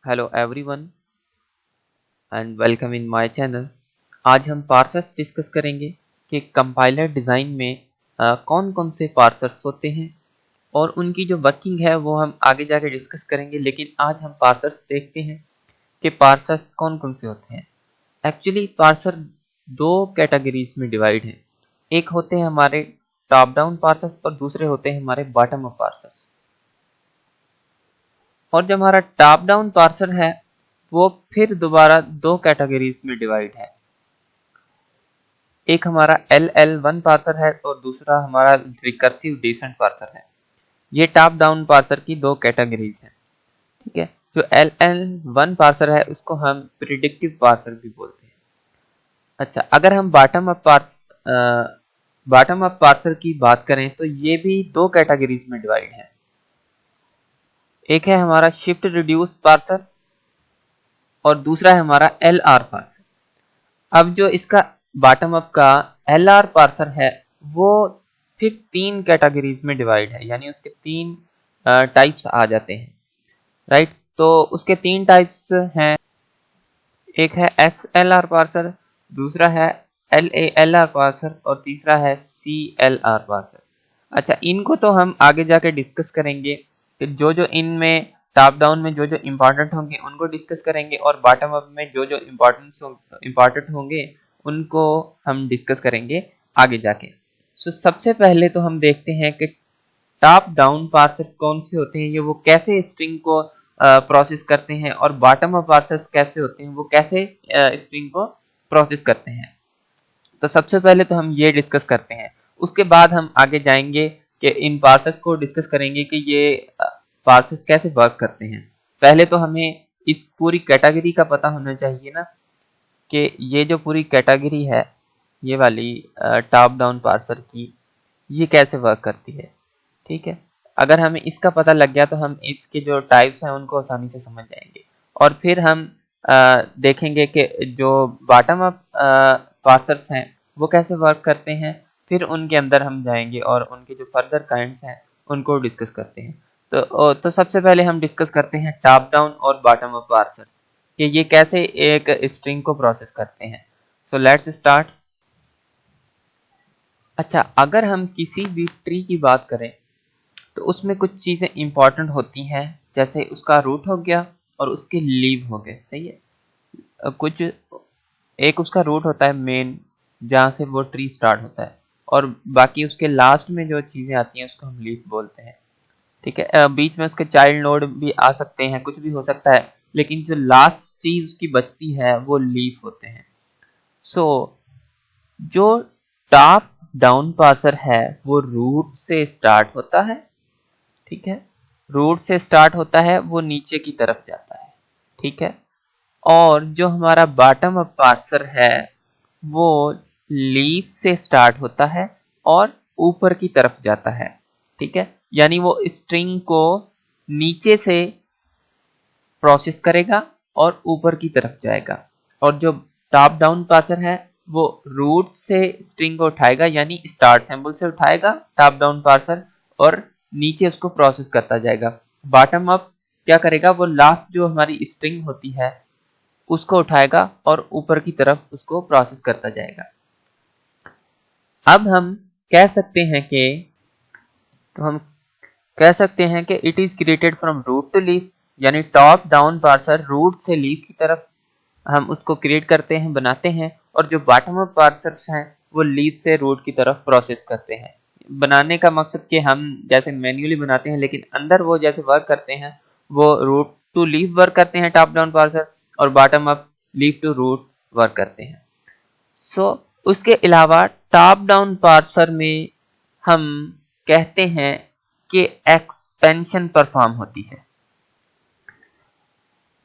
Hello everyone and welcome in my channel. आज हम parsers discuss करेंगे कि कंपाइलर डिज़ाइन में कौन कौन से पार्सर्स होते हैं और उनकी जो वर्किंग है वो हम आगे जाके डिस्कस करेंगे। लेकिन आज हम पार्सर्स देखते हैं कि पार्सर्स कौन कौन से होते हैं। एक्चुअली पार्सर दो कैटेगरीज में डिवाइड हैं। एक होते हैं हमारे टॉप डाउन पार्सर्स और दूसरे होते हैं हमारे बॉटम अप पार्सर्स। और जो हमारा टॉप डाउन पार्सर है वो फिर दोबारा दो कैटेगरीज में डिवाइड है। एक हमारा LL1 पार्सर है और दूसरा हमारा रिकर्सिव डिसेंट पार्सर है। ये टॉप डाउन पार्सर की दो कैटेगरीज हैं। ठीक है, जो LL1 पार्सर है उसको हम प्रिडिक्टिव पार्सर भी बोलते हैं। अच्छा, अगर हम बॉटम अप पार्सर की बात करें तो ये भी दो कैटेगरीज में डिवाइड है। एक है हमारा शिफ्ट रिड्यूस पार्सर और दूसरा है हमारा LR पार्सर। अब जो इसका बॉटम अप का LR पार्सर है वो फिर तीन कैटेगरीज में डिवाइड है, यानी उसके तीन टाइप्स आ जाते हैं। राइट, तो उसके तीन टाइप्स हैं। एक है SLR पार्सर, दूसरा है LALR पार्सर और तीसरा है CLR पार्सर। अच्छा, इनको तो हम आगे जाके डिस्कस करेंगे कि जो इनमें टॉप डाउन में जो इम्पोर्टेंट होंगे उनको डिस्कस करेंगे और बॉटम अप में जो इम्पोर्टेंट होंगे उनको हम डिस्कस करेंगे आगे जाके। सबसे पहले तो हम देखते हैं कि टॉप डाउन पार्सर्स कौन से होते हैं, ये वो कैसे स्ट्रिंग को प्रोसेस करते हैं, और बॉटम अप पार्सर्स कैसे होते हैं, वो कैसे स्ट्रिंग को प्रोसेस करते हैं। तो सबसे पहले तो हम ये डिस्कस करते हैं, उसके बाद हम आगे जाएंगे कि इन पार्सर्स को डिस्कस करेंगे कि ये पार्सर्स कैसे वर्क करते हैं। पहले तो हमें इस पूरी कैटेगरी का पता होना चाहिए ना कि ये जो पूरी कैटेगरी है ये वाली टॉप डाउन पार्सर की, ये कैसे वर्क करती है। ठीक है, अगर हमें इसका पता लग गया तो हम इसके जो टाइप्स हैं उनको आसानी से समझ जाएंगे। और फिर हम देखेंगे कि जो बॉटम अप पार्सर्स हैं वो कैसे वर्क करते हैं। फिर उनके अंदर हम जाएंगे और उनके जो फर्दर काइंड्स हैं उनको डिस्कस करते हैं। तो सबसे पहले हम डिस्कस करते हैं टॉप डाउन और बॉटम अप पार्सर्स कि ये कैसे एक स्ट्रिंग को प्रोसेस करते हैं। So let's start. अच्छा, अगर हम किसी भी ट्री की बात करें तो उसमें कुछ चीज़ें इंपॉर्टेंट होती हैं, जैसे उसका रूट हो गया और उसके लीव हो गए। सही है, कुछ एक उसका रूट होता है मेन, जहाँ से वो ट्री स्टार्ट होता है, और बाकी उसके लास्ट में जो चीज़ें आती हैं उसको हम लीफ बोलते हैं। ठीक है, बीच में उसके चाइल्ड नोड भी आ सकते हैं, कुछ भी हो सकता है, लेकिन जो लास्ट चीज उसकी बचती है वो लीफ होते हैं। सो जो टॉप डाउन पार्सर है वो रूट से स्टार्ट होता है। ठीक है, रूट से स्टार्ट होता है, वो नीचे की तरफ जाता है। ठीक है, और जो हमारा बॉटम अप पार्सर है वो लीफ से स्टार्ट होता है और ऊपर की तरफ जाता है। ठीक है, यानी वो स्ट्रिंग को नीचे से प्रोसेस करेगा और ऊपर की तरफ जाएगा। और जो टॉप डाउन पार्सर है वो रूट से स्ट्रिंग को उठाएगा, यानी स्टार्ट सिंबल से उठाएगा टॉप डाउन पार्सर, और नीचे उसको प्रोसेस करता जाएगा। बॉटम अप क्या करेगा, वो लास्ट जो हमारी स्ट्रिंग होती है उसको उठाएगा और ऊपर की तरफ उसको प्रोसेस करता जाएगा। अब हम कह सकते हैं कि it is created from root to leaf, यानी टॉप डाउन पार्सर रूट से लीफ की तरफ हम उसको क्रिएट करते हैं, बनाते हैं, और जो बॉटम अप पार्सर्स हैं वो लीफ से रूट की तरफ प्रोसेस करते हैं। बनाने का मकसद कि हम जैसे मैन्युअली बनाते हैं, लेकिन अंदर वो जैसे वर्क करते हैं वो रूट टू लीफ वर्क करते हैं टॉप डाउन पार्सर, और bottom up leaf to root work करते हैं। उसके अलावा टॉप डाउन पार्सर में हम कहते हैं कि एक्सपेंशन परफॉर्म होती है।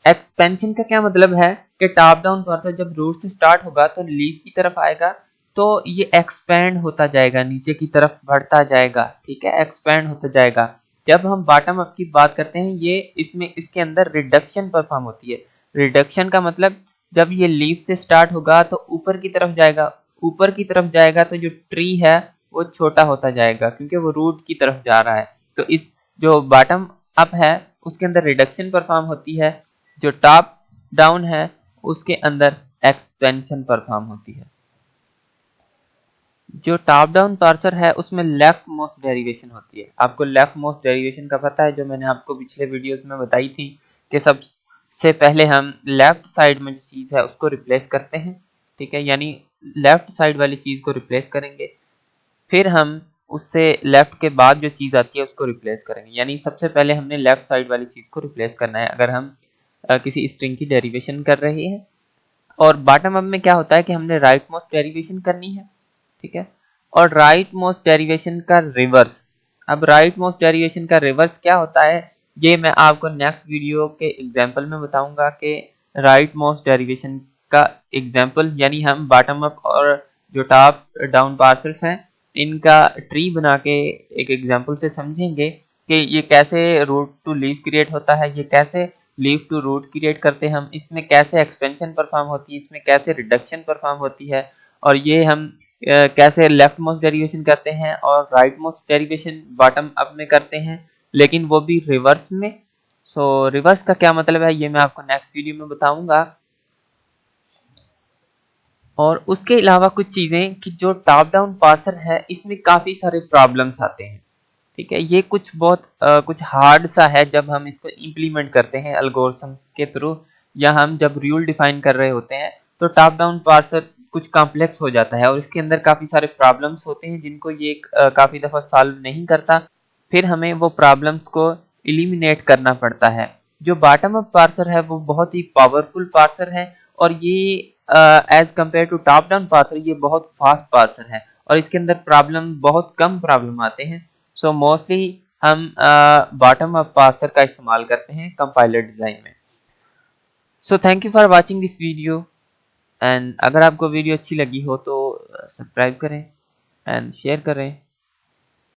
एक्सपेंशन का क्या मतलब है कि टॉप डाउन पार्सर जब रूट से स्टार्ट होगा तो लीफ की तरफ आएगा, तो ये एक्सपेंड होता जाएगा, नीचे की तरफ बढ़ता जाएगा। ठीक है, एक्सपेंड होता जाएगा। जब हम बॉटम अप की बात करते हैं इसके अंदर रिडक्शन परफॉर्म होती है। रिडक्शन का मतलब जब ये लीफ से स्टार्ट होगा तो ऊपर की तरफ जाएगा, ऊपर की तरफ जाएगा तो जो ट्री है वो छोटा होता जाएगा क्योंकि वो रूट की तरफ जा रहा है। तो इस जो बॉटम अप है उसके अंदर रिडक्शन परफॉर्म होती है, जो टॉप डाउन है उसके अंदर एक्सपेंशन परफॉर्म होती है। जो टॉप डाउन पार्सर है उसमें लेफ्ट मोस्ट डेरिवेशन होती है। आपको लेफ्ट मोस्ट डेरिवेशन का पता है, जो मैंने आपको पिछले वीडियोस में बताई थी कि सबसे पहले हम लेफ्ट साइड में जो चीज़ है उसको रिप्लेस करते हैं, ठीक है, यानी लेफ्ट साइड वाली चीज़ को रिप्लेस करेंगे, फिर हम उससे लेफ्ट के बाद जो चीज़ आती है उसको रिप्लेस करेंगे, यानी सबसे पहले हमने लेफ्ट साइड वाली चीज़ को रिप्लेस करना है अगर हम किसी स्ट्रिंग की डेरिवेशन कर रहे हैं। और बॉटम अप में क्या होता है कि हमने राइट मोस्ट डेरिवेशन करनी है, ठीक है, और राइट मोस्ट डेरिवेशन का रिवर्स। अब राइट मोस्ट डेरिवेशन का रिवर्स क्या होता है ये मैं आपको नेक्स्ट वीडियो के एग्जांपल में बताऊंगा कि राइट मोस्ट डेरिवेशन का एग्जांपल, यानी हम बॉटम अप और जो टॉप डाउन पार्सर्स हैं इनका ट्री बना के एक एग्जांपल से समझेंगे कि ये कैसे रूट टू लीफ क्रिएट होता है, ये कैसे लीफ टू रूट क्रिएट करते हैं हम, इसमें कैसे एक्सपेंशन परफॉर्म होती है, इसमें कैसे रिडक्शन परफॉर्म होती है, और ये हम कैसे लेफ्ट मोस्ट डेरिवेशन करते हैं और right most derivation bottom up में करते हैं, लेकिन वो भी रिवर्स में। सो रिवर्स का क्या मतलब है ये मैं आपको नेक्स्ट वीडियो में बताऊंगा। और उसके अलावा कुछ चीजें कि जो टॉप डाउन पार्सर है इसमें काफी सारे प्रॉब्लम्स आते हैं, ठीक है, ये कुछ बहुत कुछ हार्ड सा है जब हम इसको इम्प्लीमेंट करते हैं एल्गोरिथम के थ्रू, या हम जब रूल डिफाइन कर रहे होते हैं तो टॉप डाउन पार्सर कुछ कॉम्प्लेक्स हो जाता है और इसके अंदर काफी सारे प्रॉब्लम्स होते हैं जिनको ये काफी दफा सॉल्व नहीं करता, फिर हमें वो प्रॉब्लम्स को इलिमिनेट करना पड़ता है। जो बॉटम अप पार्सर है वो बहुत ही पावरफुल पार्सर है और ये as compare to top down parser ये बहुत फास्ट पार्सर है और इसके अंदर प्रॉब्लम बहुत कम प्रॉब्लम आते हैं। सो मोस्टली हम बॉटम अप पार्सर का इस्तेमाल करते हैं कंपाइलर डिजाइन में। So thank you for watching this video and अगर आपको वीडियो अच्छी लगी हो तो सब्सक्राइब करें एंड शेयर करें।